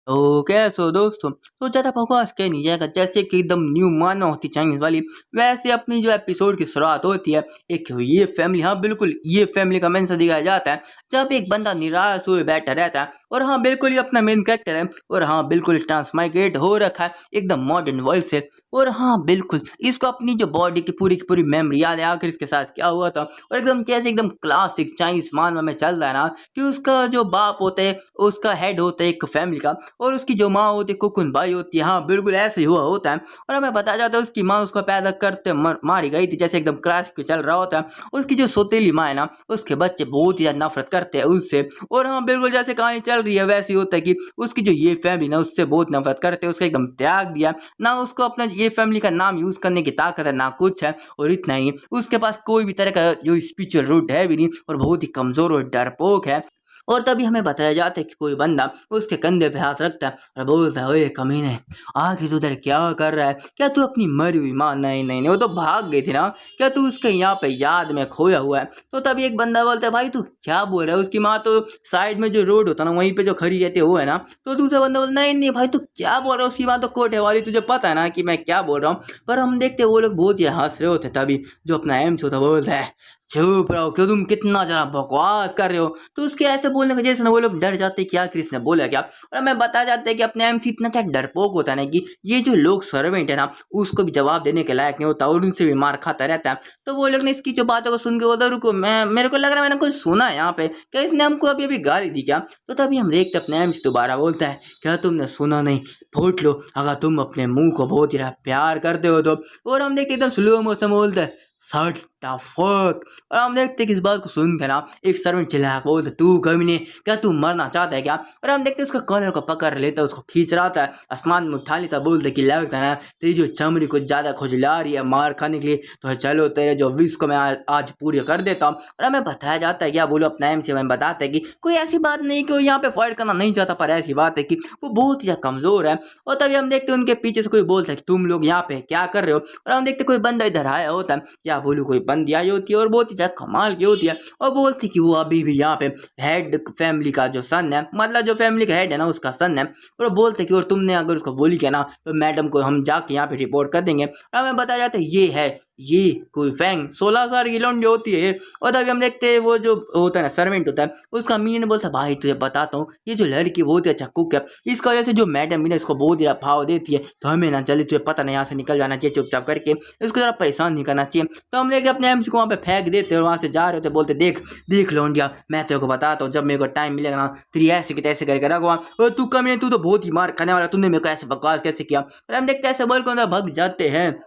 तो कैसे हो दोस्तों। तो ज़्यादा बकवास कह नहीं जाएगा, जैसे कि एकदम न्यू मानो होती चाइनीज वाली, वैसे अपनी जो एपिसोड की शुरुआत होती है एक ये फैमिली, हाँ बिल्कुल ये फैमिली का मेंशन दिखाया जाता है, जहाँ पे एक बंदा निराश हुए बैठा रहता है और हाँ बिल्कुल ये अपना मेन कैरेक्टर है और हाँ बिल्कुल ट्रांसमाइग्रेट हो रखा है एकदम मॉडर्न वर्ल्ड से। और हाँ बिल्कुल इसको अपनी जो बॉडी की पूरी मेमोरी याद है आखिर इसके साथ क्या हुआ था, और एकदम जैसे एकदम क्लासिक चाइनीज मानवा में चल रहा है ना कि उसका जो बाप होता है, उसका हेड होता है एक फैमिली का, और उसकी जो माँ होती है कुकुन भाई होती है, हाँ बिल्कुल ऐसे ही हुआ होता है। और हमें बताया जाता है उसकी माँ उसको पैदा करते मारी गई थी, जैसे एकदम क्रैश के चल रहा होता है। उसकी जो सौतेली माँ है ना, उसके बच्चे बहुत ही ज्यादा नफरत करते हैं उससे, और हाँ बिल्कुल जैसे कहानी चल रही है वैसे ही होता है कि उसकी जो ये फैमिली ना उससे बहुत नफरत करते हैं, उसका एकदम त्याग दिया ना, उसको अपना ये फैमिली का नाम यूज करने की ताकत है ना कुछ है, और इतना ही उसके पास कोई भी तरह का जो स्पिरिचुअल रूट है भी नहीं, और बहुत ही कमजोर और डरपोक है। और तभी हमें बताया जाता है कि कोई बंदा उसके कंधे पे हाथ रखता है और बोलता है, ओए कमीने, आखिर तू उधर क्या कर रहा है? क्या तू अपनी मरी हुई माँ, नहीं नहीं नहीं वो तो भाग गई थी ना, क्या तू उसके यहाँ पे याद में खोया हुआ है? तो तभी एक बंदा बोलता है, भाई तू क्या बोल रहा है, उसकी माँ तो साइड में जो रोड होता है ना वहीं पे जो खड़ी रहती है वो है ना। तो दूसरा बंदा बोलता, नहीं नहीं भाई तू क्या बोल रहा है, उसकी माँ तो कोठे वाली, तुझे पता है ना कि मैं क्या बोल रहा हूँ। पर हम देखते वो लोग बहुत ही हंस रहे होते, तभी जो अपना एम्स होता बोलता है, चुप रहो, क्यों तुम कितना जरा बकवास कर रहे हो। तो उसके ऐसे बोलने की वजह से ना वो लोग डर जाते हैं कि आखिर इसने बोला क्या। और हमें बताया जाता है कि अपने एमसी इतना अच्छा डरपोक होता है ना कि ये जो लोग सर्वेंट है ना उसको भी जवाब देने के लायक नहीं होता और उनसे भी मार खाता रहता है। तो वो लोग ने इसकी जो बातों को सुन के उधर रुको, मैं मेरे को लग रहा है मैंने कुछ सुना है यहाँ पे, क्या इसने हमको अभी अभी गाली दी क्या? तो तभी हम देखते अपने एमसी दोबारा बोलता है, क्या तुमने सुना नहीं? फूट लो अगर तुम अपने मुंह को बहुत ही प्यार करते हो तो। और हम देखते एकदम स्लो मोशन बोलते हैं, शट द फक। और हम देखते कि इस बात को सुन के ना एक सर्वेंट चिल्ला बोलते, तू कमीने, क्या तू मरना चाहता है क्या? और हम देखते उसका कॉलर को पकड़ लेता है, उसको खींच रहा था, आसमान में उठा लेता, बोलते कि लगता है ना तेरी जो चमड़ी कुछ ज्यादा खुजला रही है मार खाने के लिए, तो चलो तेरे जो विश को मैं आज पूरी कर देता हूँ। और हमें बताया जाता है, क्या बोलो अपना एम से, हमें बताते हैं कि कोई ऐसी बात नहीं कि वो यहाँ पे फाइट करना नहीं चाहता, पर ऐसी बात है कि वो बहुत ही ज्यादा कमजोर है। और तभी हम देखते उनके पीछे से कोई बोलता है कि तुम लोग यहाँ पे क्या कर रहे हो? और हम देखते कोई बंदा इधर आया होता है, या बोलूँ कोई बंदी आई होती है और बहुत ही ज्यादा कमाल की होती है, और बोलती कि वो अभी भी यहाँ पे हेड फैमिली का जो सन है, मतलब जो फैमिली का हेड है ना उसका सन है। और वो बोलते कि और तुमने अगर उसको बोली क्या ना तो मैडम को हम जाके यहाँ पे रिपोर्ट कर देंगे। और हमें बताया जाता है ये कोई फैंग 16 साल की लौंडी होती है। और तभी हम देखते हैं वो जो होता है ना सर्वेंट होता है, उसका मीन बोलता है, भाई तुझे बताता हूँ ये जो लड़की बहुत ही अच्छा कुक है, इसका वजह से जो मैडम भी ना इसको बहुत ही भाव देती है, तो हमें ना जल्दी तुझे पता नहीं यहाँ से निकल जाना चाहिए चुपचाप करके, इसको जरा परेशान नहीं करना चाहिए। तो हम लेके अपने एमसी को वहाँ पे फेंक देते और वहाँ से जा रहे होते, बोलते देख देख लौंडिया, मैं तेरे को बताता हूँ जब मेरे को टाइम मिलेगा ना तेरी ऐसे की तैसे करके रखवा, और तू कम है, तू तो बहुत ही मार खाने वाला, तूने मेरे को ऐसे बकवास कैसे किया। और हम देखते ऐसे बोल कर भग जाते हैं।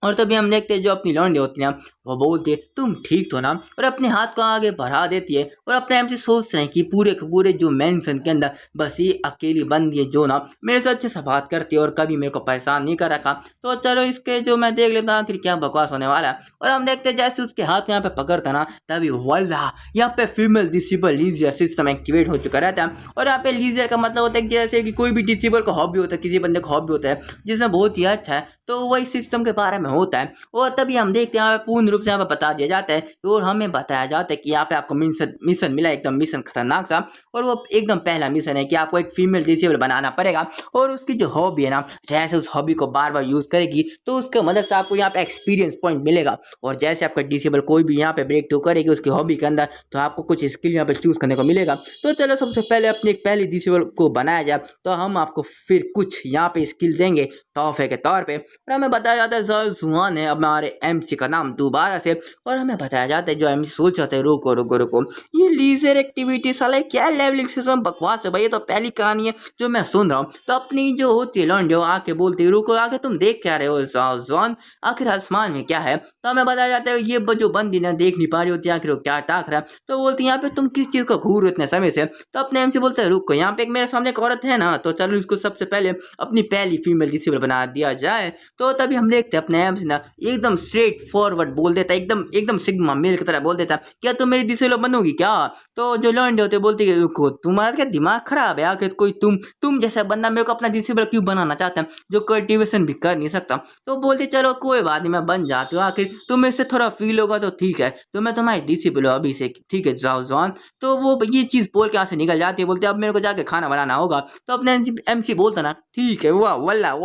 और तभी हम देखते हैं जो अपनी लौंडी होती है ना वो बोलती है, तुम ठीक तो ना, और अपने हाथ को आगे बढ़ा देती है। और अपने एम से सोच रहे हैं कि पूरे के पूरे जो मेंशन के अंदर बस ये अकेली बंदी है जो ना मेरे से अच्छे से बात करती है और कभी मेरे को परेशान नहीं कर रखा, तो चलो इसके जो मैं देख लेता हूँ आखिर क्या बकवास होने वाला है। और हम देखते हैं जैसे उसके हाथ यहाँ पे पकड़ता ना, तभी वाला यहाँ पे फीमेल डिसेबल लीजियर सिस्टम एक्टिवेट हो चुका रहता है। और यहाँ पे लीजियर का मतलब होता है कि जैसे कि कोई भी डिसेबल का हॉबी होता है, किसी बंदे का हॉबी होता है जिसमें बहुत ही अच्छा है, तो वही सिस्टम के बारे में होता है। और तभी हम देखते हैं पूर्ण रूप से यहाँ पे बता दिया जाता है, और हमें बताया जाता है कि यहाँ पे आपको मिशन मिला, एकदम मिशन खतरनाक सा, और वो एकदम पहला मिशन है कि आपको एक फीमेल डिसेबल बनाना पड़ेगा, और उसकी जो हॉबी है ना जैसे उस हॉबी को बार बार यूज करेगी तो उसके मदद से आपको यहाँ पे एक्सपीरियंस पॉइंट मिलेगा, और जैसे आपका डिसेबल कोई भी यहाँ पे ब्रेक थ्रू करेगी उसकी हॉबी के अंदर तो आपको कुछ स्किल यहाँ पे चूज करने को मिलेगा। तो चलो सबसे पहले अपनी एक पहली डिसेबल को बनाया जाए, तो हम आपको फिर कुछ यहाँ पे स्किल देंगे तोहफे के तौर पे। और हमें बताया जाता है जुहान है हमारे एमसी का नाम दोबारा से। और हमें बताया जाता है जो एमसी सोच रहे थे, रुको रुको रुको, ये लीजर एक्टिविटी साला क्या लेवलिंग सिस्टम बकवास है भाई, ये तो पहली कहानी है जो मैं सुन रहा हूँ। तो अपनी जो होती है लॉन्डो आके बोलती है, रुको आके तुम देख क्या रहे हो जॉन, आखिर आसमान में क्या है? तो हमें बताया जाता है ये जो बंदी ना देख नहीं पा रही होती आखिर वो क्या ताक रहा है, तो बोलती है यहाँ पे तुम किस चीज को घूर रहे हो इतने समय से? तो अपने एमसी बोलते हैं, रुको यहाँ पे एक मेरे सामने एक औरत है ना, तो चलो इसको सबसे पहले अपनी पहली फीमेल डिसेबल बना दिया जाए। तो तभी हम देखते हैं अपने एमसी ना एकदम स्ट्रेट फॉरवर्ड बोल देता है, एकदम एकदम सिग्मा मेल की तरह बोल देता है, क्या तुम मेरी दिशेलो बनोगी क्या? तो जो लौंडे होते बोलते कि रुको, तुम्हारा क्या दिमाग खराब है? आखिर कोई तुम जैसा बंदा मेरे को अपना डिसेबल क्यों बनाना चाहता है, जो कल्टीवेशन भी कर नहीं सकता? तो बोलते चलो कोई बात नहीं, मैं बन जाती हूँ, आखिर तुम्हें इससे थोड़ा फील होगा तो ठीक है, तो मैं तुम्हारी डिसेबल हूँ अभी से, ठीक है जाओ जवान। तो वो ये चीज़ बोल के यहाँ से निकल जाती है, बोलते अब मेरे को जाके खाना बनाना होगा। तो अपने एमसी बोलता ना ठीक है वाह वल्ला।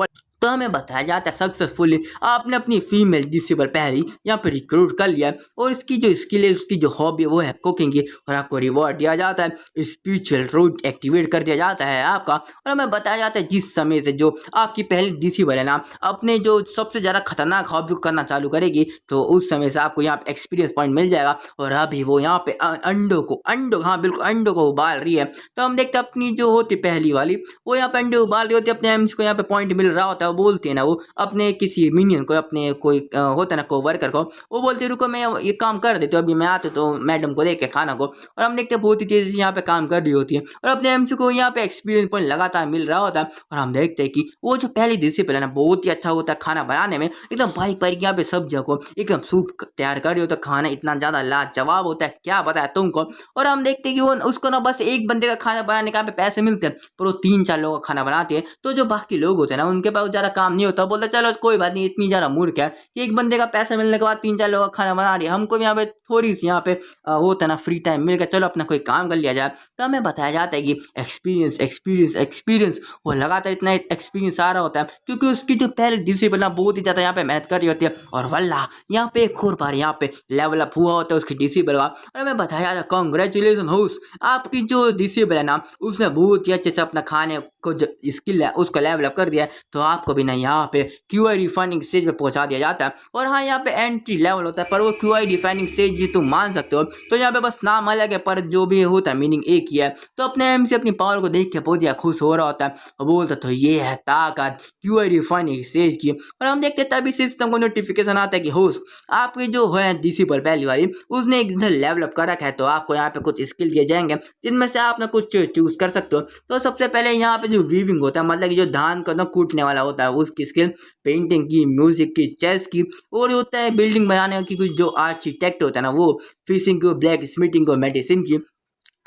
तो हमें बताया जाता है सक्सेसफुली आपने अपनी फीमेल डिसेबल पहली यहाँ पे रिक्रूट कर लिया है, और इसकी जो स्किल है, उसकी जो हॉबी है वो है कुकिंग की, और आपको रिवॉर्ड दिया जाता है, स्पिरिचुअल रूट एक्टिवेट कर दिया जाता है आपका। और हमें बताया जाता है जिस समय से जो आपकी पहली डिसेबल है ना अपने जो सबसे ज़्यादा खतरनाक हॉबी को करना चालू करेगी, तो उस समय से आपको यहाँ पे एक्सपीरियंस पॉइंट मिल जाएगा। और अभी वो यहाँ पे अंडों हाँ बिल्कुल अंडों को उबाल रही है। तो हम देखते हैं अपनी जो होती पहली वाली, वो यहाँ पे अंडे उबाल रही होती है, अपने एम्स को यहाँ पे पॉइंट मिल रहा होता है। वो बोलती है ना, वो अपने किसी मिनियन को, अपने कोई होता है ना को वर्कर को, वो बोलती है रुको मैं ये काम कर देती हूँ, अभी मैं आती हूँ तो मैडम को देख के खाना को। और हम देखते हैं बहुत ही तेजी से यहाँ पे काम कर रही होती है, और अपने एमसी को यहाँ पे एक्सपीरियंस पॉइंट लगातार मिल रहा होता है। और हम देखते हैं कि वो जो पहली डिसिप्लिन है ना बहुत ही अच्छा होता है खाना बनाने में, एकदम बारीक बारीक यहाँ पे सब्जियों को एकदम सूप तैयार कर रही होता है, खाना इतना ज़्यादा लाजवाब होता है क्या बताया तुमको। और हम देखते हैं कि वो उसको ना बस एक बंदे का खाना बनाने का यहाँ पे पैसे मिलते हैं, पर वो 3-4 लोगों का खाना बनाती है। तो जो बाकी लोग होते हैं ना उनके पास ज़्यादा काम नहीं होता, बोलते चलो कोई बात नहीं, इतनी ज़्यादा मूर्ख है कि एक बंदे का पैसा मिलने के बाद 3-4 लोगों का खाना बना रही है, हमको भी यहाँ पे थोड़ी सी यहाँ पे होता है ना फ्री टाइम मिल गया, चलो अपना कोई काम कर लिया जाए। तो हमें बताया जाता है कि एक्सपीरियंस एक्सपीरियंस एक्सपीरियंस, वो लगातार इतना एक्सपीरियंस आ रहा होता है क्योंकि उसकी जो पहले डिसिप्लिन ना बहुत ही ज़्यादा यहाँ पे मेहनत कर रही होती है। और वल्ला यहाँ पे एक और बार यहाँ पे लेवल अप हुआ होता है उसकी डिसिप्लिन का। और हमें बताया जाता है कॉन्ग्रेचुलेसन होस्ट, आपकी जो डिसिप्लिन है ना उसने बहुत ही अच्छे से अपना खाने को जो स्किल है उसको लेवल अप कर दिया है। तो आपको भी ना यहाँ पे क्यूआई रिफाइनिंग स्टेज पे पहुंचा दिया जाता है। और हाँ यहाँ पे एंट्री लेवल होता है, पर वो क्यूआई रिफाइनिंग स्टेज जी तुम मान सकते हो। तो यहाँ पे बस नाम अलग है पर जो भी होता है मीनिंग एक ही है। तो अपने एम से अपनी पावर को देख के बहुत ही खुश हो रहा होता है और बोलता तो ये है ताकत क्यूआई रिफाइनिंग स्टेज की। और हम देखते तभी सिस्टम को नोटिफिकेशन आता है कि होस्ट आपकी जो है डिसेबल पहली वाली उसने एक इधर लेवल अप कर रखा है, तो आपको यहाँ पे कुछ स्किल दिए जाएंगे जिनमें से आप ना कुछ चूज कर सकते हो। तो सबसे पहले यहाँ पे जो वीविंग होता है, मतलब कि जो धान को ना कूटने वाला होता है उसकी स्किल, पेंटिंग की, म्यूजिक की, चेस की, और होता है बिल्डिंग बनाने की कुछ जो आर्किटेक्ट होता है ना वो फिशिंग को, ब्लैक स्मिथिंग को, मेडिसिन की।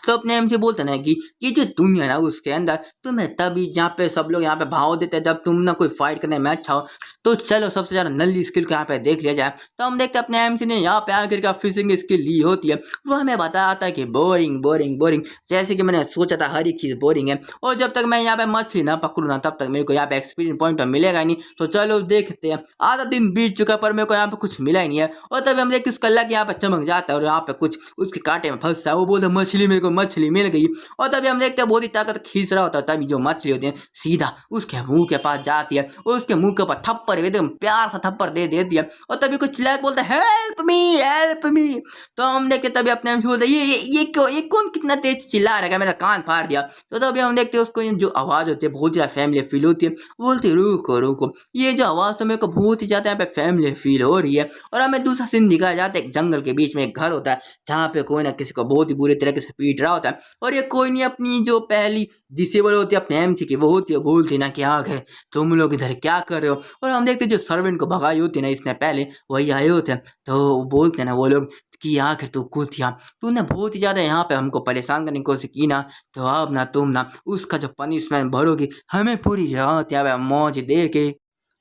तो अपने एम से बोलते ना कि ये जो दुनिया ना उसके अंदर तुम्हें तभी जहाँ पे सब लोग यहाँ पे भाव देते हैं जब तुम ना कोई फाइट करने में अच्छा हो। तो चलो सबसे ज़्यादा नल्ली स्किल को यहाँ पे देख लिया जाए। तो हम देखते हैं अपने एम ने यहाँ पे आकर का फिशिंग स्किल ली होती है, वो हमें बताता है कि बोरिंग बोरिंग बोरिंग, जैसे कि मैंने सोचा था हर एक चीज़ बोरिंग है, और जब तक मैं यहाँ पे मछली ना पकड़ूँ ना तब तक मेरे को यहाँ पे एक्सपीरियंस पॉइंट तो मिलेगा ही नहीं। तो चलो देखते हैं, आधा दिन बीत चुका पर मेरे को यहाँ पे कुछ मिला ही नहीं है। और तभी हम देखते उसका लग यहाँ पे चमक जाता है और यहाँ पे कुछ उसके कांटे में फंसता है, वो बोलता मछली, मेरे को मछली मिल गई। और तभी हम देखते हैं बहुत ही ताकत खींच रहा होता है, तभी जो मछली होती है सीधा उसके मुंह के पास जाती है और उसके मुंह के ऊपर थप्पड़ एकदम प्यार सा थप्पड़ दे देती है। और तभी कुछ चिल्लाकर बोलता है हेल्प मी हेल्प मी। तो हम देखते तभी अपने आप से बोलते ये कौन कितना तेज चिल्ला रहा है, मेरा कान फाड़ दिया। तो तभी हम देखते हैं उसको जो आवाज़ होती है बहुत ज़्यादा फैमिली फील होती है, बोलती रुको रुको, ये जो आवाज़ तो मेरे को बहुत ही ज़्यादा यहाँ पे फैमिली फील हो रही है। और हमें दूसरा सीन दिखाया जाता है, एक जंगल के बीच में एक घर होता है जहाँ पे कोई ना किसी को बहुत ही बुरे तरीके से पीट रहा होता है। और ये कोई नहीं अपनी जो पहली डिसेबल होती है अपने एमसी की, वो होती है बोलती ना कि आगे तुम लोग इधर क्या कर रहे हो। और हम देखते जो सर्वेंट को भगाई होती है ना इसने पहले, वही आए होते हैं। तो बोलते हैं ना वो लोग कि आखिर तू कूद गया, तूने बहुत ही ज़्यादा यहाँ पे हमको परेशान करने की कोशिश की ना, तो अब ना तुम ना उसका जो पनिशमेंट भरोगी, हमें पूरी रात यहाँ पे मौज दे के।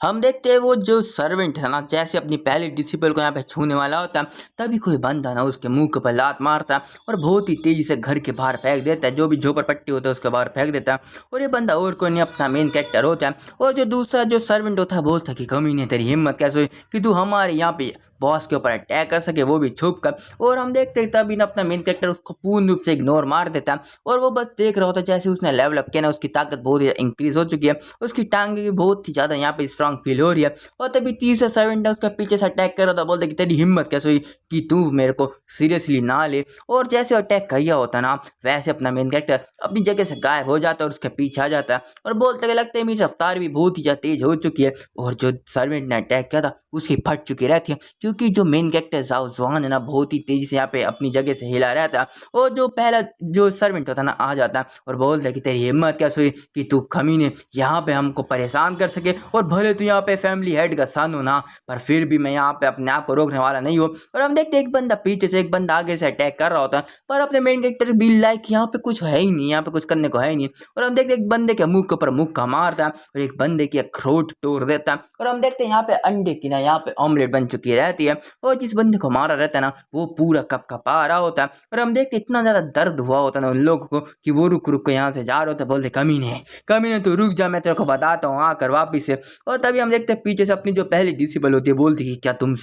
हम देखते हैं वो जो सर्वेंट है ना जैसे अपनी पहली डिसिबल को यहाँ पे छूने वाला होता है, तभी कोई बंदा ना उसके मुंह के ऊपर लात मारता है और बहुत ही तेज़ी से घर के बाहर फेंक देता है, जो भी झोपड़पट्टी होता है उसके बाहर फेंक देता है। और ये बंदा और कोई नहीं अपना मेन कैरेक्टर होता है। और जो दूसरा जो सर्वेंट होता है बोलता है कि कमी नहीं, तेरी हिम्मत कैसे हुई कि तू हमारे यहाँ पे बॉस के ऊपर अटैक कर सके, वो भी छुप कर। और हम देखते हैं तभी ना अपना मेन कैरेक्टर उसको पूर्ण रूप से इग्नोर मार देता है और वो बस देख रहा होता है जैसे उसने लेवल अप किया ना, उसकी ताकत बहुत ही इंक्रीज हो चुकी है, उसकी टांगे भी बहुत ही ज़्यादा यहाँ पे स्ट्रांग फील हो रही है। और तभी तीसरा सर्वेंट उसके पीछे से अटैक कर रहा था, बोलते कि तेरी हिम्मत कैसे हुई कि तू मेरे को सीरियसली ना ले। और जैसे अटैक किया होता ना वैसे अपना मेन कैरेक्टर अपनी जगह से गायब हो जाता है और उसके पीछे आ जाता है और बोलते कि लगता है मेरी रफ्तार भी बहुत ही ज़्यादा तेज हो चुकी है और जो सर्वेंट ने अटैक किया था उसकी फट चुकी रहती है, क्योंकि जो मेन कैरेक्टर जाओ जुआन है ना बहुत ही तेज़ी से यहाँ पे अपनी जगह से हिला रहता है। और जो पहला जो सर्वेंट होता ना आ जाता है और बोलता है कि तेरी हिम्मत कैसे हुई कि तू कमीने यहाँ पे हमको परेशान कर सके और भले तो यहाँ पे फैमिली हेड का सन हूँ ना, पर फिर भी मैं यहाँ पे अपने आप को रोकने वाला नहीं हूँ। और हम देखते एक बंदा पीछे से एक बंदा आगे से अटैक कर रहा होता है, पर अपने मेन कैरेक्टर भी लाइक यहाँ पे कुछ है ही नहीं, यहाँ पे कुछ करने को है ही नहीं। और हम देखते एक बंदे के मुंह के ऊपर मुक्का मारता है और एक बंदे की अखरोट तोड़ देता है। और हम देखते हैं यहाँ पे अंडे की ना यहाँ पे ऑमलेट बन चुकी रहती है और जिस बंदे को मारा रहता है ना वो पूरा कप कपा रहा होता है। और हम देखते इतना ज्यादा दर्द हुआ होता है ना उन लोगों को कि वो रुक रुक के यहाँ से जा रहे होते, बोलते कमीने तो रुक जा, मैं तेरे को बताता हूँ आकर वापिस से। और तभी हम देखते हैं पीछे से अपनी जो पहली डिसिबल होती है बोलती कि क्या तुम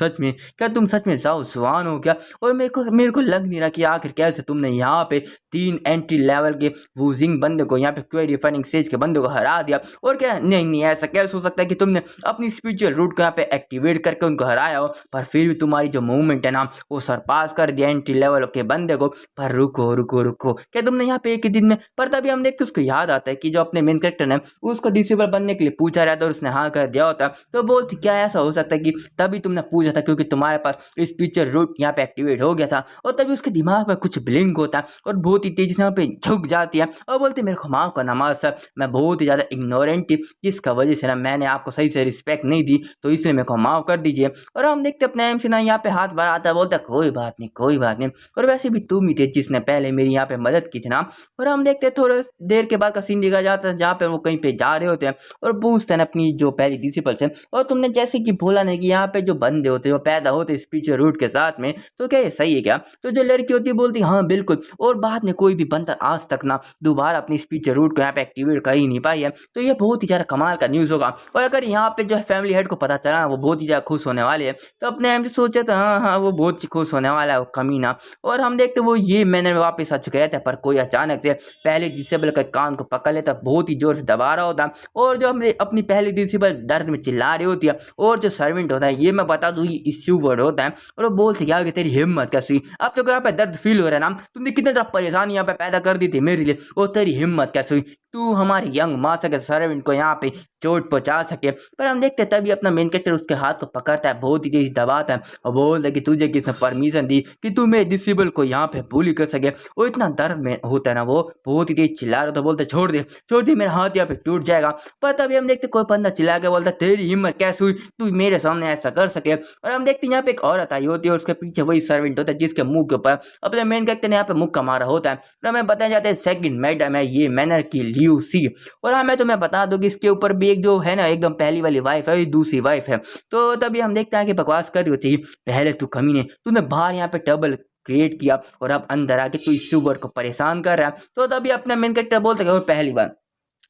सच में जाओ स्वान हो क्या। और मेरे को लग नहीं रहा कि आखिर कैसे तुमने यहाँ पे 3 एंट्री लेवल के वूजिंग बंदे को यहाँ पे क्वेरी फाइनिंग स्टेज के बंदे को हरा दिया। और क्या नहीं ऐसा कैसे हो सकता है कि तुमने अपनी स्पिरिचुअल रूट को यहाँ पे एक्टिवेट करके उनको हराया हो, पर फिर भी तुम्हारी जो मूवमेंट है ना वो सरपास कर दिया एंट्री लेवल के बंदे को। पर रुको क्या तुमने यहाँ पे एक ही दिन में। पर तभी हम देखते उसको याद आता है कि जो अपने मेन कैरेक्टर ने उसको डिसेबल बनने के लिए पूछा रहता है और उसने हाँ कर दिया होता। तो बोलती क्या ऐसा हो सकता है कि तभी तुमने पूछा था क्योंकि तुम्हारे पास स्पिरिचुअल रूट यहाँ पे एक्टिवेट हो गया था। और तभी उसके दिमाग में कुछ ब्लिंक होता है और बहुत ही तेजी से यहाँ पे झुक जाती है और बोलती मेरे को माफ करना मार सर, मैं बहुत ही ज़्यादा इग्नोरेंट थी जिसका वजह से ना मैंने आपको सही से रिस्पेक्ट नहीं दी, तो इसलिए मेरे को माफ कर दीजिए। और हम देखते अपने एम से ना यहाँ पे हाथ बढ़ाता है, बोलता कोई बात नहीं और वैसे भी तुम ही थे जिसने पहले मेरी यहाँ पे मदद की थी ना। और हम देखते थोड़े देर के बाद का सीन दिखा जाता है जहाँ पे वो कहीं पे जा रहे होते हैं और पूछते हैं अपनी जो पहली डिसिपल से, और तुमने जैसे कि बोला नहीं कि यहाँ पे जो बंदे होते जो पैदा होते स्पिरिचुअल रूट के साथ में, तो क्या ये सही है क्या। तो जो लड़की होती है बोलती हाँ बिल्कुल, और बाद में कोई भी बंदा आज तक ना दोबारा अपनी स्पिरिचुअल रूट को यहाँ पे एक्टिवेट कर ही नहीं पाई है, तो ये बहुत ही ज़्यादा कमाल का न्यूज़ होगा। और अगर यहाँ पे जो है फैमिली हेड को पता चला वो बहुत ही ज़्यादा खुश होने वाले है। तो अपने एम से सोचे तो हाँ वो बहुत ही खुश होने वाला है वो कमीना। और हम देखते वो ये मैंने वापस आ चुके रहते हैं, पर कोई अचानक से पहले डिसेबल के कान को पकड़ लेता, बहुत ही जोर से दबा रहा होता। और जो हमने अपनी पहली डिसेबल दर्द में चिल्ला रही होती है, और जो सर्वेंट होता है ये मैं बता दूँ ये इश्यू वर्ड होता है। और वो बोलते क्या कि तेरी हिम्मत कैसी हुई, अब तो यहाँ पे दर्द फील हो रहा है ना, तुमने कितनी तरह परेशानी यहाँ पे पैदा कर दी थी मेरे लिए, और तेरी हिम्मत कैसे हुई तू हमारे यंग मास्टर के सर्वेंट को यहाँ पे चोट पहुंचा सके। पर हम देखते तभी अपना मेन कैरेक्टर उसके हाथ को पकड़ता है, बहुत ही तेज दबाता है और बोलता है कि तुझे किसने परमिशन दी कि तू मेरे डिसेबल को यहाँ पे बुली कर सके। और इतना दर्द में होता है ना वो बहुत ही तेज चिल्ला रहा था, बोलते छोड़ दे मेरा हाथ यहाँ पे टूट जाएगा। पर तभी हम देखते कोई बंदा चिल्ला के बोलता तेरी हिम्मत कैसे हुई तू मेरे सामने ऐसा कर सके। और हम देखते यहाँ पे एक औरत आई होती है और उसके पीछे वही सर्वेंट होता है जिसके मुंह के ऊपर अपने मेन कैरेक्टर ने यहाँ पे मुक्का मारा होता है। और हमें बताया जाता है सेकंड मैडम है ये मैनर की ल्यूसी। और हाँ मैं तुम्हें बता दूं कि इसके ऊपर भी एक जो है ना एकदम पहली वाली वाइफ है, दूसरी वाइफ है। तो तभी हम देखते हैं कि बकवास कर रही होती पहले तू कमीने तूने बाहर यहाँ पे ट्रबल क्रिएट किया और अब अंदर आके तू इस सुवर को परेशान कर रहा है। तो तभी अपना मेन कैरेक्टर बोलता है पहली बार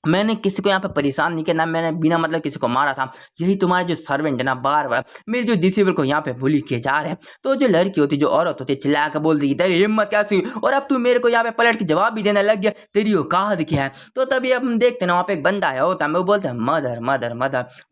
मैंने किसी को यहाँ पे परेशान नहीं किया ना, मैंने बिना मतलब किसी को मारा था, यही तुम्हारे जो सर्वेंट है ना बार बार मेरे जो डिसेबल को यहाँ पे बुली किए जा रहे हैं। तो जो लड़की होती जो औरत होती चिल्ला कर बोल दी तेरी हिम्मत कैसी, और अब तू मेरे को यहाँ पे पलट के जवाब भी देने लग गया, तेरी औकात क्या है। तो तभी अब हम देखते ना वहाँ पे एक बंदा आया होता है, वो बोलते हैं मदर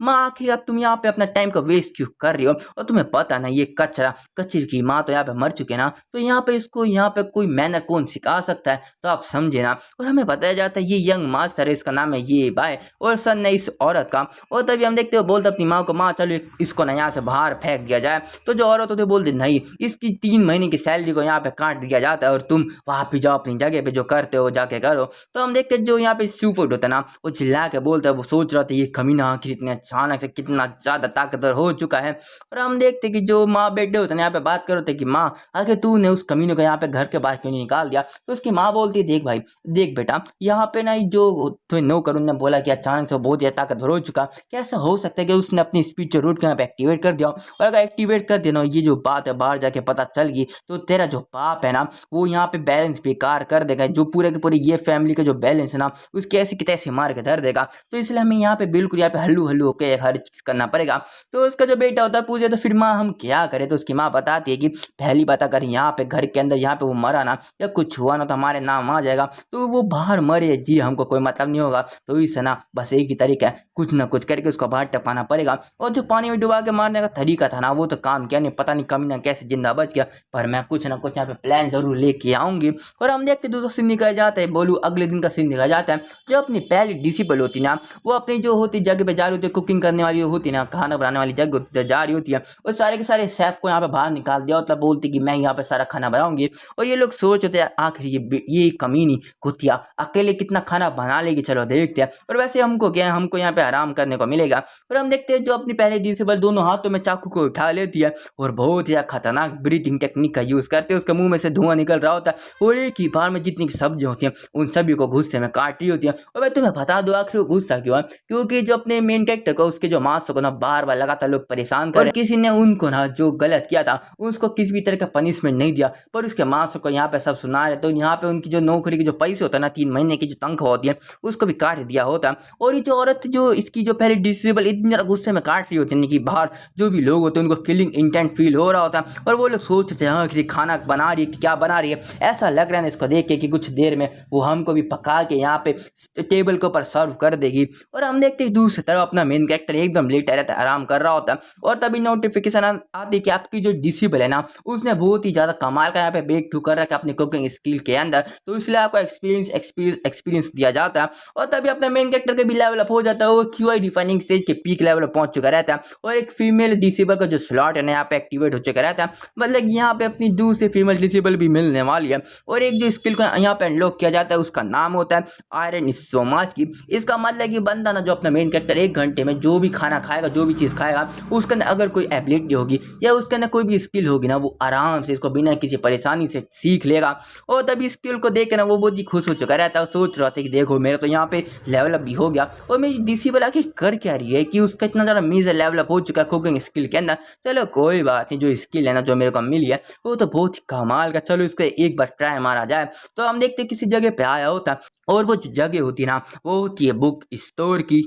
माँ आखिर अब तुम यहाँ पे अपना टाइम को वेस्ट क्यों कर रही हो, और तुम्हें पता ना ये कचरी की माँ तो यहाँ पे मर चुके ना, तो यहाँ पे इसको यहाँ पे कोई मैनर कौन सिखा सकता है, तो आप समझे ना। और हमें बताया जाता है ये यंग मास्टर है, इसका नाम है ये बाय और सन ने इस औरत का। और तभी हम देखते हो बोलते अपनी माँ को माँ चलो इसको ना यहाँ से बाहर फेंक दिया जाए। तो जो औरत होती बोलते नहीं इसकी 3 महीने की सैलरी को यहाँ पे काट दिया जाता है और तुम वहाँ पे जाओ अपनी जगह पे जो करते हो जाके करो। तो हम देखते जो यहाँ पे सुपर होता है ना वो चिल्ला के बोलता है, वो सोच रहा था ये कमीना आखिर इतने अचानक से कितना ज़्यादा ताकतवर हो चुका है। और हम देखते कि जो माँ बेटे होते हैं यहाँ पे बात कर रहे थे कि माँ आखिर तूने उस कमीने को यहाँ पे घर के बाहर क्यों नहीं निकाल दिया। तो उसकी माँ बोलती है देख भाई देख बेटा यहाँ पे ना जो तुम्हें नो करूँ ने बोला कि अचानक से बहुत ज़्यादा ताकतवर हो चुका, कैसा हो सकता है कि उसने अपनी स्पीच रूट को यहाँ पे एक्टिवेट कर दिया। और अगर एक्टिवेट कर देना ये जो बात है बाहर जाके पता चल गई तो तेरा जो बाप है ना वो यहाँ पे बैलेंस बेकार कर देगा, जो पूरे के पूरे ये फैमिली का जो बैलेंस है ना उसके ऐसे की तैसे मार के धर देगा। तो इसलिए हमें यहाँ पे बिल्कुल यहाँ पे हल्लू होकर हर चीज़ करना पड़ेगा। तो उसका जो बेटा होता है पूछे तो फिर माँ हम क्या करें, तो उसकी माँ बताती है कि पहली बात अगर यहाँ पे घर के अंदर यहाँ पे वो मरा ना या कुछ हुआ ना तो हमारे नाम आ जाएगा, तो वो बाहर मरे जी हमको कोई मतलब नहीं होगा। तो इससे ना बस एक ही तरीका है कुछ ना कुछ करके उसको बाहर टपाना पड़ेगा। और जो पानी में डुबा के मारने का तरीका था ना वो तो काम किया नहीं, पता नहीं कमीना कैसे जिंदा बच गया, पर मैं कुछ ना कुछ यहाँ पे प्लान जरूर लेके आऊंगी। और हम देखते दूसरा सीन निकल जाता है, बोलू अगले दिन का सीन निकल जाता है। जो अपनी पहली डिसिबल होती ना वो अपनी जो होती जगह पे जा रही होती है, कुकिंग करने वाली होती ना खाना बनाने वाली जगह होती जा रही होती है, और सारे के सारे शेफ को यहाँ पे बाहर निकाल दिया मतलब बोलती कि मैं यहाँ पे सारा खाना बनाऊंगी। और ये लोग सोच होते हैं आखिर ये कमीनी कुतिया अकेले कितना खाना बना लेगी, चलो चलो देखते हैं। और वैसे हमको क्या है, हमको यहाँ पे आराम करने को मिलेगा। और हम देखते हैं जो अपनी पहले डिसेबल दोनों हाथों में चाकू को उठा लेती है और बहुत ही खतरनाक ब्रीथिंग टेक्निक का यूज करते हैं। उसके मुंह में से धुआं निकल रहा होता है और एक ही बार में जितनी भी सब्जी होती हैं उन सभी को गुस्से में काट रही होती है। और मैं तुम्हें बता दूं आखिर वो गुस्सा क्यों है, क्योंकि जो अपने मेन कैरेक्टर को उसके जो मास्टर को ना बार बार लगातार लोग परेशान कर, और किसी ने उनको ना जो गलत किया था उसको किसी भी तरह का पनिशमेंट नहीं दिया, पर उसके मास्टर को यहाँ पे सब सुना रहे। तो यहाँ पे उनकी जो नौकरी के जो पैसे होता है ना 3 महीने की जो तनख्वाह होती है उसको भी काट दिया होता है। और ये जो औरत जो इसकी जो पहले डिसेबल इतनी ज़्यादा गुस्से में काट रही होती है कि बाहर जो भी लोग होते हैं उनको किलिंग इंटेंट फील हो रहा होता है और वो लोग सोचते हैं हाँ कि खाना बना रही है कि क्या बना रही है। ऐसा लग रहा है इसको देख के कि कुछ देर में वो हमको भी पका के यहाँ पे टेबल के ऊपर सर्व कर देगी। और हम देखते हैं दूसरी तरफ अपना मेन कैरेक्टर एकदम लेटा रहता है, आराम कर रहा होता है। और तभी नोटिफिकेशन आती है कि आपकी जो डिसेबल है ना उसने बहुत ही ज़्यादा कमाल का यहाँ पे ब्रेक थ्रू कर रखा है अपनी कुकिंग स्किल के अंदर, तो इसलिए आपको एक्सपीरियंस दिया जाता है। और तभी अपने मेन कैरेक्टर के भी लेवल अप हो जाता है, वो क्यूआई डिफाइनिंग स्टेज के पीक लेवल पर पहुंच चुका रहता है। और एक फीमेल डिसेबल का जो स्लॉट है ना यहाँ पे एक्टिवेट हो चुका रहता है, मतलब यहाँ पे अपनी दूसरी फीमेल डिसेबल भी मिलने वाली है। और एक जो स्किल को यहाँ पे अनलॉक किया जाता है उसका नाम होता है आयरन सोमास की। इसका मतलब कि बंदा ना जो अपना मेन कैरेक्टर 1 घंटे में जो भी खाना खाएगा, जो भी चीज़ खाएगा, उसके अंदर अगर कोई एबिलिटी होगी या उसके अंदर कोई भी स्किल होगी ना, वो आराम से इसको बिना किसी परेशानी से सीख लेगा। और तभी स्किल को देख के ना वो बहुत ही खुश हो चुका रहता है, सोच रहा था कि देखो मेरा तो यहाँ पे लेवल अप भी हो गया। और मेरी डिसेबल आखिर कर क्या रही है कि उसका इतना ज़्यादा मेजर लेवल अप हो चुका है कुकिंग स्किल के अंदर। चलो कोई बात नहीं, जो स्किल है ना जो मेरे को मिली है वो तो बहुत ही कमाल का, चलो इसको एक बार ट्राई मारा जाए। तो हम देखते किसी जगह पे आया होता है और वो जो जगह होती है ना वो होती है बुक स्टोर की।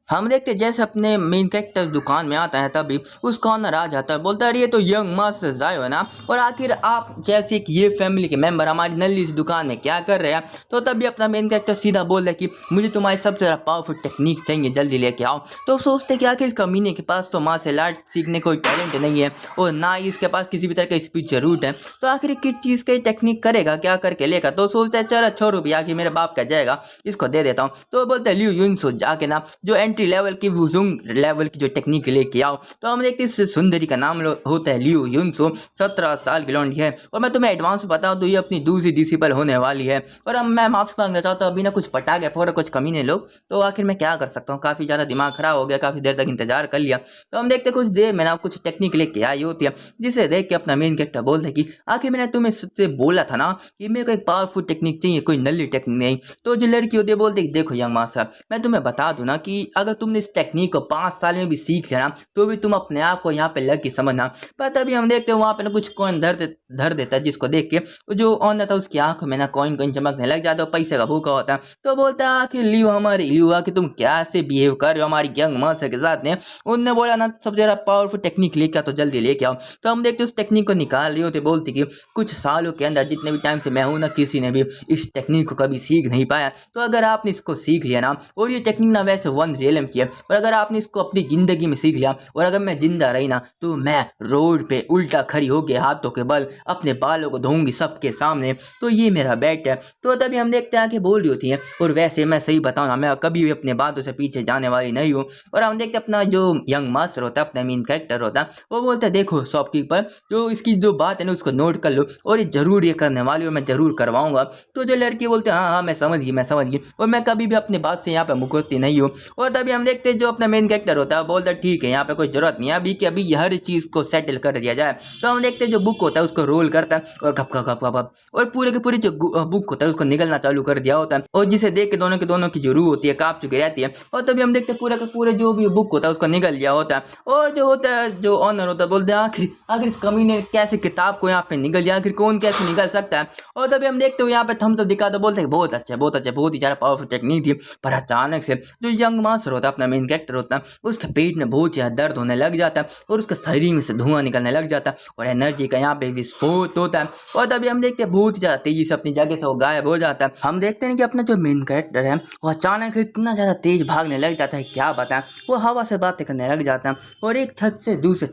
हम देखते जैसे अपने मेन कैरेक्टर दुकान में आता है तभी उसका ऑनर आ जाता है, बोलता है ये तो यंग मास्टर जायो है ना, और आखिर आप जैसे कि ये फैमिली के मेंबर हमारी नल्ली सी दुकान में क्या कर रहे हैं। तो तभी अपना मेन कैरेक्टर सीधा बोल रहा है कि मुझे तुम्हारी सबसे ज़्यादा पावरफुल टेक्निक चाहिए, जल्दी लेके आओ। तो सोचते कि आखिर इस कमीने के पास तो मार्शल आर्ट सीखने कोई टैलेंट नहीं है और ना ही इसके पास किसी भी तरह का स्पीच जरूर है, तो आखिर किस चीज़ का टेक्निक करेगा, क्या करके लेगा। तो सोचता है चलो छोड़ो भी, आखिर मेरे बाप का जाएगा, इसको दे देता हूँ। तो बोलते हैं लियो युनसो जाके ना जो एंट्री लेवल की वुजुंग लेवल की जो टेक्निक लेके आओ। तो हम देखते हैं इस सुंदरी का नाम होता है लियो युनसो, 17 साल की लौंडी है। और मैं तुम्हें एडवांस बताऊं तो ये अपनी दूसरी डिसेबल होने वाली है। और अब मैं माफी मांगना चाहता हूँ, अभी ना कुछ पटाखे फोड़ कुछ कमीने लोग, तो आखिर मैं क्या कर सकता हूँ, काफ़ी ज़्यादा दिमाग खराब हो गया, काफ़ी देर तक इंतजार कर लिया। तो हम देखते कुछ देर में ना कुछ टेक्निक लेके आई होती है, जिसे देख के अपना मेन कैरेक्टर बोलता है कि आखिर मैंने तुम्हें सबसे बोला था ना कि मेरे को एक पावरफुल टेक्निक चाहिए, कोई नल्ली टेक्निक नहीं। तो जो लड़की होती है बोलते कि देखो यंग मास्टर, मैं तुम्हें बता दूं ना कि अगर तुमने इस टेक्निक को 5 साल में भी सीख लिया ना तो भी तुम अपने आप को यहाँ पे लग के समझना। पर तभी हम देखते हैं वहाँ पे ना कुछ कॉइन धर देता है, जिसको देख के जो ऑनर था उसकी आंखों में ना कॉइन चमकने लग जाता है, पैसे का भूखा होता है। तो बोलता है आखिर लियो हमारी लियो आखिर तुम कैसे बिहेव कर रहे हो हमारी यंग मास्टर के साथ ने। उनने बोला ना सबसे ज़्यादा पावरफुल टेक्निक लेके आओ, तो जल्दी लेके आओ। तो हम देखते उस टेक्निक को निकाल रही होते, बोलती कि कुछ सालों के अंदर जितने भी टाइम से मैं हूँ ना किसी ने भी इस टेक्निक को कभी सीख नहीं पाया। तो अगर आपने इसको सीख लिया ना, और ये टेक्निक ना वैसे 1 रियलम की है, और अगर आपने इसको अपनी ज़िंदगी में सीख लिया और अगर मैं जिंदा रही ना तो मैं रोड पे उल्टा खड़ी होके हाथों के बल अपने बालों को धोऊंगी सबके सामने, तो ये मेरा बेट है। तो तभी हम देखते हैं कि बोल रही होती हैं, और वैसे मैं सही बताऊँ ना मैं कभी भी अपने बातों से पीछे जाने वाली नहीं हूँ। और हम देखते अपना जो यंग मास्टर होता है, अपना मेन कैरेक्टर होता है, वो बोलता है देखो शॉपकीपर जो इसकी जो बात है ना उसको नोट कर लो, और ये जरूर ये करने वाली और मैं जरूर करवाऊंगा। तो जो लड़की बोलते हैं हाँ हाँ मैं समझ गई और मैं कभी भी अपनी बात से यहाँ पे मुकरती नहीं हूँ। और तभी हम देखते हैं जो अपना मेन कैरेक्टर होता है बोलता है ठीक है यहाँ पे कोई जरूरत नहीं है अभी कि अभी हर चीज़ को सेटल कर दिया जाए। तो हम देखते हैं जो बुक होता है उसको रोल करता है और गप गप गप गप और पूरे के पूरी जो बुक होता है उसको निकलना चालू कर दिया होता है, और जिसे देख के दोनों की जो रूह होती है कांप चुकी रहती है। और तभी हम देखते हैं पूरे के पूरे जो भी बुक होता है उसको निकल दिया होता है, और जो होता है जो ऑनर होता है बोलते हैं आखिर इस कमी ने कैसे किताब को यहाँ पे निकल दिया, आखिर कौन कैसे निकल सकता है। और तभी हम देखते हो यहाँ पे थम्स अप दिखा तो बोलते हैं बहुत अच्छा बहुत ही ज़्यादा पावरफुल टेक्निक थी। पर अचानक से जो यंग मास्टर होता है अपना मेन कैरेक्टर होता है उसके पेट में बहुत ज़्यादा दर्द होने लग जाता है और उसके शरीर में से धुआं निकलने लग जाता है और एनर्जी का यहाँ पे विस्फोट होता है। और तभी हम देखते हैं बहुत ज़्यादा तेजी से अपनी जगह से वो गायब हो जाता है। हम देखते हैं कि अपना जो मेन कैरेक्टर है वो अचानक से इतना ज़्यादा तेज भागने लग जाता है, क्या बताएं, वो हवा से बातें करने लग जाता है और एक छत से दूसरे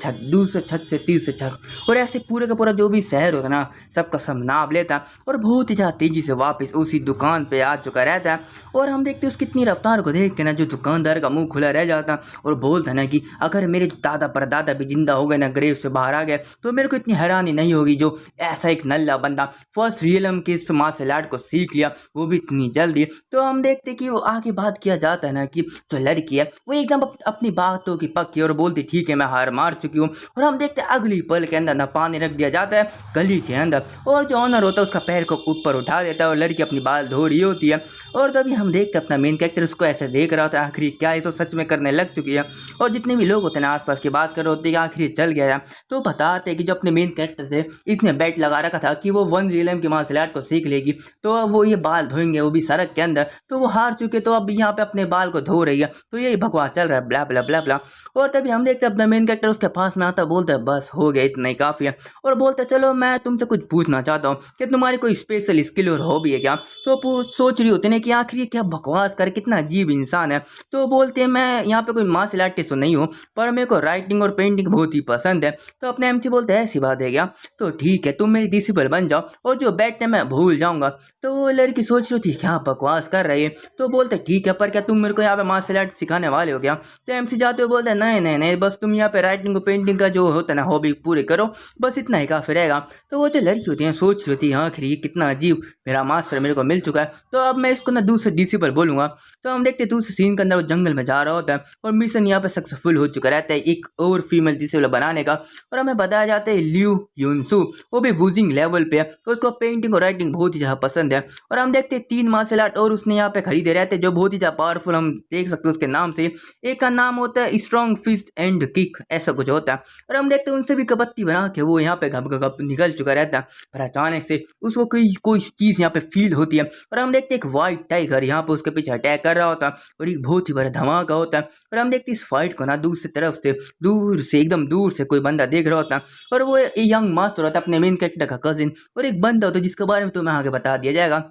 छत से तीसरे छत, और ऐसे पूरे का पूरा जो भी शहर होता है ना सबका सब नाप लेता है और बहुत ही ज़्यादा तेज़ी से वापस उसी दुकान पर आ चुका रहता है। और हम देखते हैं उसकी इतनी रफ्तार को देख के ना जो दुकानदार उधर का मुंह खुला रह जाता और बोलता ना कि अगर मेरे दादा परदादा भी जिंदा हो गए ना, ग्रेव से बाहर आ गए, तो मेरे को इतनी हैरानी नहीं होगी जो ऐसा एक नल्ला बंदा फर्स्ट रियलम के इस मार्शल आर्ट को सीख लिया, वो भी इतनी जल्दी। तो हम देखते कि वो आगे बात किया जाता है ना कि जो लड़की है वो एकदम अपनी बातों की पक्की और बोलती ठीक है मैं हार मार चुकी हूँ। और हम देखते हैं अगली पल के अंदर ना पानी रख दिया जाता है गली के अंदर, और जो ऑनर होता है उसका पैर को ऊपर उठा देता है और लड़की अपनी बाल धो रही होती है। और तभी हम देखते हैं अपना मेन कैरेक्टर उसको ऐसे देख रहा होता है, आखिरी क्या है तो सच में करने लग चुकी है। और जितने भी लोग होते हैं आसपास की बात कर रहे होते हैं कि आखिरी चल गया है, तो बताते हैं कि जो अपने मेन कैरेक्टर से इसने बेट लगा रखा था कि वो वन रियलम की मार्शल आर्ट को सीख लेगी, तो अब वो ये बाल धोएंगे वो भी सड़क के अंदर, तो वो हार चुके तो अब यहाँ पे अपने बाल को धो रही है। तो यही बकवास चल रहा है ब्ला ब्ला ब्ला ब्ला। और तभी हम देखते हैं अपना मेन कैरेक्टर उसके पास में आता, बोलता है बस हो गया इतना ही काफ़ी है, और बोलता है चलो मैं तुमसे कुछ पूछना चाहता हूँ कि तुम्हारी कोई स्पेशल स्किल और हॉबी है क्या। तो सोच रही होती है कि आखिर ये क्या बकवास कर, कितना अजीब इंसान है। तो बोलते हैं मैं यहाँ पे कोई मार्शल आर्टिस्ट तो नहीं हूँ, पर मेरे को राइटिंग और पेंटिंग बहुत ही पसंद है। तो अपने एमसी बोलते हैं ऐसी बात है क्या, तो ठीक है तुम मेरी डिसिपल बन जाओ और जो बैठने मैं भूल जाऊंगा। तो वो लड़की सोच रही थी क्या बकवास कर रही है, तो बोलते ठीक है पर क्या तुम मेरे को यहाँ पे मार्शल आर्ट सिखाने वाले हो क्या। तो एमसी जाते हुए बोलते हैं नहीं नहीं नहीं, बस तुम यहाँ पे राइटिंग और पेंटिंग का जो होता है ना हॉबी पूरी करो, बस इतना ही काफी रहेगा। तो वो जो लड़की होती है सोच रही थी आखिर ये कितना अजीब, मेरा मास्टर मेरे को मिल चुका है, तो अब मैं इसको ना दूसरे डिसिपल बोलूंगा। तो हम देखते दूसरे सीन के अंदर वो जंगल में जा रहा होता है और मिशन यहाँ पे सक्सेसफुल हो चुका रहता है एक और फीमेल डिसेबल बनाने का। और हमें बताया जाता है लियू यूनसू वो भी वूजिंग लेवल पे है, तो उसको पेंटिंग और राइटिंग बहुत ही ज़्यादा पसंद है। और हम देखते हैं 3 मार्शल आर्ट और उसने यहाँ पे खरीदे रहते हैं जो बहुत ही ज़्यादा पावरफुल, हम देख सकते हैं उसके नाम से। एक का नाम होता है स्ट्रॉन्ग फिस्ट एंड किक, ऐसा कुछ होता है। और हम देखते हैं उनसे भी कपत्ती बना के वो यहाँ पे घप निकल चुका रहता है, पर अचानक से उसको कोई चीज़ यहाँ पे फील होती है। और हम देखते हैं एक वाइट टाइगर यहाँ पे उसके पीछे अटैक कर रहा होता है और एक बहुत ही बड़ा धमाका होता है। और हम देखते हैं इस फाइट को ना दूसरी तरफ से एकदम दूर से कोई बंदा देख रहा होता है, और वो यंग मास्टर होता है अपने मेन कैरेक्टर का कजिन, और एक बंदा होता है जिसके बारे में तुम्हें आगे बता दिया जाएगा।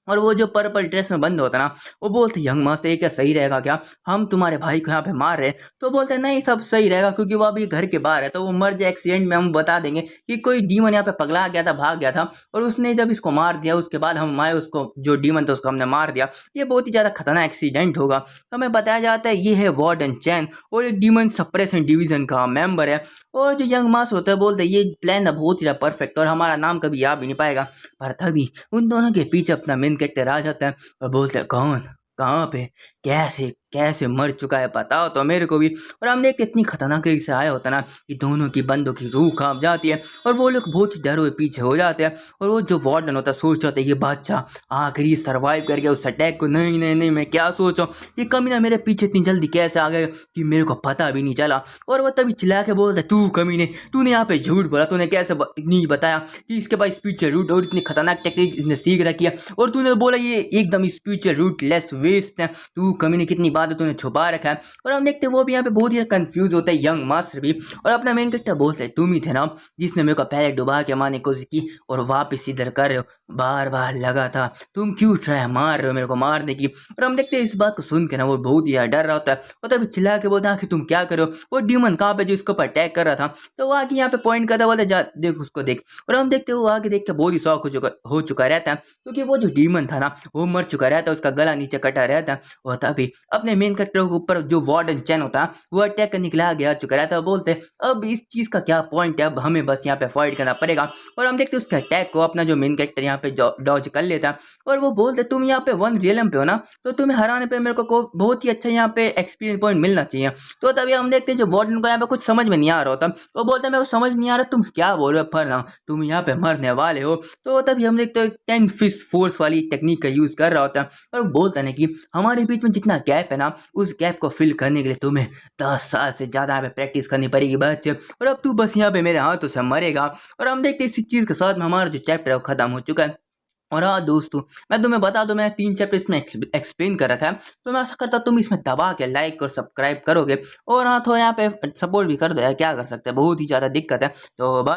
और वो जो पर्पल ड्रेस में बंद होता है ना, वो बोलते यंग मास्टर ये क्या सही रहेगा क्या, हम तुम्हारे भाई को यहाँ पे मार रहे हैं। तो बोलते हैं नहीं सब सही रहेगा क्योंकि वो अभी घर के बाहर है, तो वो मर जाए एक्सीडेंट में, हम बता देंगे कि कोई डीमन यहाँ पे पगला गया था, भाग गया था, और उसने जब इसको मार दिया उसके बाद हम आए उसको जो डीमन था उसको हमने मार दिया, ये बहुत ही ज़्यादा खतरनाक एक्सीडेंट होगा। तो हमें बताया जाता है ये है वार्डन चैन और एक डीमन सप्रेशन डिवीजन का मेंबर है। और जो यंग मास्टर होता है बोलते हैं ये प्लान बहुत ही ज़्यादा परफेक्ट और हमारा नाम कभी याद भी नहीं पाएगा। पर तभी उन दोनों के पीछे अपना मेन कैरेक्टर आ जाता है और बोलते हैं कौन कहाँ पे कैसे कैसे मर चुका है बताओ तो मेरे को भी। और हमने कितनी खतरनाक तरीके से आया होता ना कि दोनों की बंदों की रूह कांप जाती है और वो लोग बहुत ही डरे हुए पीछे हो जाते हैं। और वो जो वार्डन होता है सोच रहा था ये बादशाह आखिरी सर्वाइव कर गया उस अटैक को, नहीं नहीं नहीं मैं क्या सोचा ये कमीना मेरे पीछे इतनी जल्दी कैसे आ गया कि मेरे को पता भी नहीं चला। और वो तभी चिल्ला के बोलता तू कमीने तूने यहाँ पे झूठ बोला, तूने कैसे नहीं बताया कि इसके पास स्पिरिचुअल रूट और इतनी खतरनाक टेक्निक इसने सीख रखी है, और तूने बोला ये एकदम स्पिरिचुअल रूट लेस वेस्ट है, तू कमीने कितनी बात तूने छुपा रखा है। और हम देखते हैं वो भी यहाँ पे बहुत ही कंफ्यूज होता है यंग मास्टर भी, और अपना मेन कैरेक्टर बोलते हैं तुम ही थे ना जिसने मेरे को पहले डुबा के मारने की कोशिश की और वापस इधर कर रहे हो, बार बार लगा था तुम क्यों ट्राई मार रहे हो मेरे को मारने की। और हम देखते हैं इस बात को सुन के ना वो बहुत ही डर रहा होता है और तभी चिल्ला के बोलता है कि तुम क्या करो, वो डीमन कहाँ पे जो इसके ऊपर अटैक कर रहा था। तो वो आगे यहाँ पे पॉइंट करता बोलता जा देख उसको देख। और हम देखते हैं वो आगे देख के बहुत ही शौक हो चुका रहता है क्योंकि वो जो डीमन था ना वो मर चुका रहता है, उसका गला नीचे कटा रहता है। और तभी अपने मेन कैरेक्टर के ऊपर जो वार्डन चैन होता है वो अटैक करने के लिए आगे आ चुका रहता है। बोलते अब इस चीज का क्या पॉइंट है, अब हमें बस यहाँ पे फाइट करना पड़ेगा। और हम देखते उसके अटैक को अपना जो मेन कैरेक्टर यहाँ पे डॉज कर लेता है और वो बोलते तुम यहाँ पे वन रियलम पे हो ना, तो तुम्हें हराने पे मेरे को बहुत ही अच्छा यहाँ पे एक्सपीरियंस पॉइंट मिलना चाहिए। तो तभी हम देखते हैं जो वार्डन को यहाँ पे कुछ समझ में नहीं आ रहा होता, वो बोलते मेरे को समझ नहीं आ रहा तुम क्या बोल रहे हो, पर ना तुम यहाँ पे मरने वाले हो। तो तभी हम देखते हैं 10 फिस्ट फोर्स वाली टेक्निक का यूज कर रहा होता है और बोलता है कि हमारे बीच में जितना गैप है ना उस गैप को फिल करने के लिए तुम्हें 10 साल से ज्यादा यहाँ पे प्रैक्टिस करनी पड़ेगी बच्चे, और अब तू बस यहाँ पे मेरे हाथों से मरेगा। और हम देखते हैं इसी चीज के साथ में हमारा जो चैप्टर है वो खत्म हो चुका है। और हाँ दोस्तों मैं तुम्हें बता दूं मैंने 3 चैप्टर इसमें एक्सप्लेन कर रखा है, तो मैं आशा करता तुम इसमें दबा के लाइक और सब्सक्राइब करोगे, और हाँ थोड़ा यहाँ पे सपोर्ट भी कर दो यार, क्या कर सकते हैं बहुत ही ज़्यादा दिक्कत है। तो